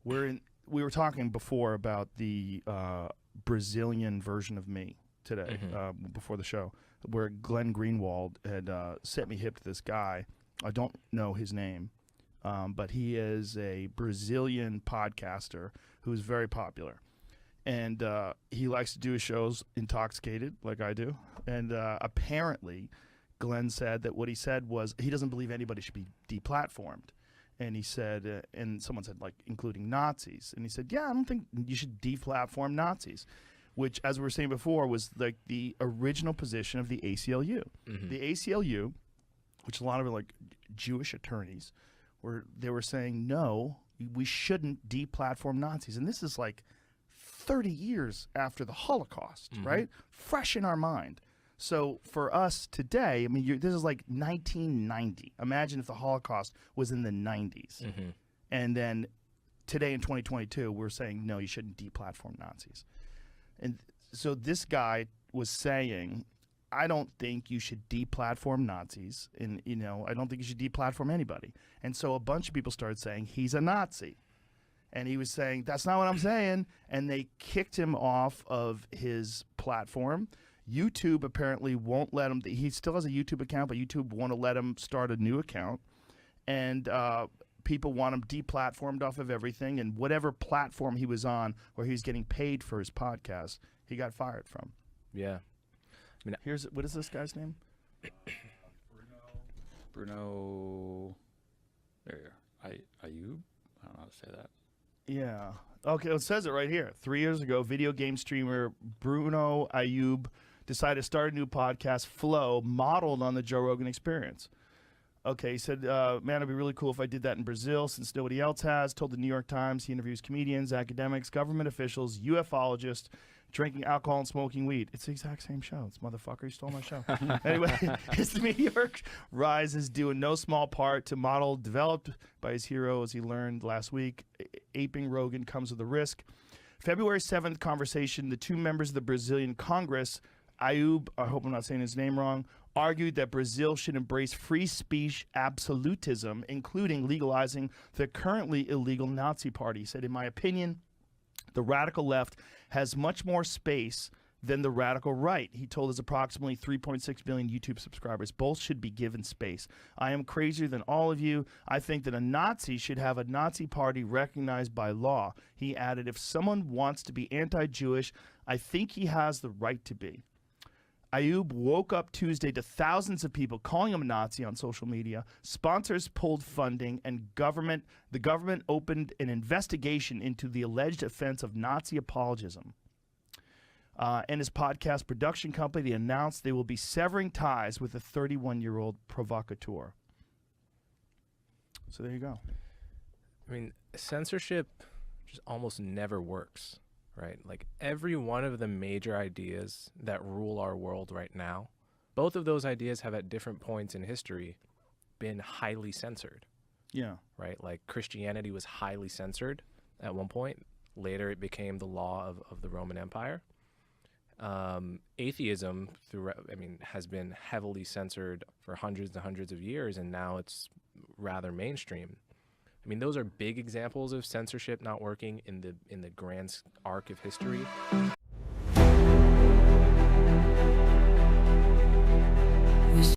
We were talking before about the Brazilian version of me today, before the show, where Glenn Greenwald had set me hip to this guy. I don't know his name, but he is a Brazilian podcaster who's very popular. And he likes to do his shows intoxicated, like I do. And apparently, Glenn said that what he said was he doesn't believe anybody should be deplatformed. And he said, and someone said, like, including Nazis. And he said, yeah, I don't think you should deplatform Nazis, which, as we were saying before, was like the original position of the ACLU. The ACLU, which a lot of it like Jewish attorneys, they were saying, no, we shouldn't deplatform Nazis. And this is like 30 years after the Holocaust, right? Fresh in our mind. So for us today, I mean, this is like 1990. Imagine if the Holocaust was in the 90s. And then today in 2022, we're saying, no, you shouldn't deplatform Nazis. And so this guy was saying, I don't think you should deplatform Nazis. And, you know, I don't think you should deplatform anybody. And so a bunch of people started saying, he's a Nazi. And he was saying, that's not what I'm saying. And they kicked him off of his platform. YouTube apparently won't let him. He still has a YouTube account, but YouTube won't let him start a new account. And people want him deplatformed off of everything. And whatever platform he was on where he was getting paid for his podcast, he got fired from. Yeah. I mean, what is this guy's name? Bruno. There you are. Ayub? I don't know how to say that. Yeah. Okay, it says it right here. 3 years ago, video game streamer Bruno Ayub decided to start a new podcast, Flow, modeled on the Joe Rogan Experience. Okay, he said, man, it'd be really cool if I did that in Brazil since nobody else has. Told the New York Times he interviews comedians, academics, government officials, ufologists, drinking alcohol and smoking weed. It's the exact same show. It's motherfucker, you stole my show. Anyway, his meteoric rise is due in no small part to model developed by his hero, as he learned last week. Aping Rogan comes with a risk. February 7th conversation, the two members of the Brazilian Congress, Ayub, I hope I'm not saying his name wrong, argued that Brazil should embrace free speech absolutism, including legalizing the currently illegal Nazi party. He said, in my opinion, the radical left has much more space than the radical right. He told his approximately 3.6 billion YouTube subscribers. Both should be given space. I am crazier than all of you. I think that a Nazi should have a Nazi party recognized by law. He added, if someone wants to be anti-Jewish, I think he has the right to be. Ayub woke up Tuesday to thousands of people calling him a Nazi on social media. Sponsors pulled funding, and the government opened an investigation into the alleged offense of Nazi apologism. And his podcast production company announced they will be severing ties with the 31-year-old provocateur. So there you go. I mean, censorship just almost never works. Right? Like every one of the major ideas that rule our world right now, both of those ideas have at different points in history been highly censored. Yeah. Right? Like Christianity was highly censored at one point. Later it became the law of the Roman Empire. Atheism has been heavily censored for hundreds and hundreds of years, and now it's rather mainstream. I mean, those are big examples of censorship not working in the grand arc of history.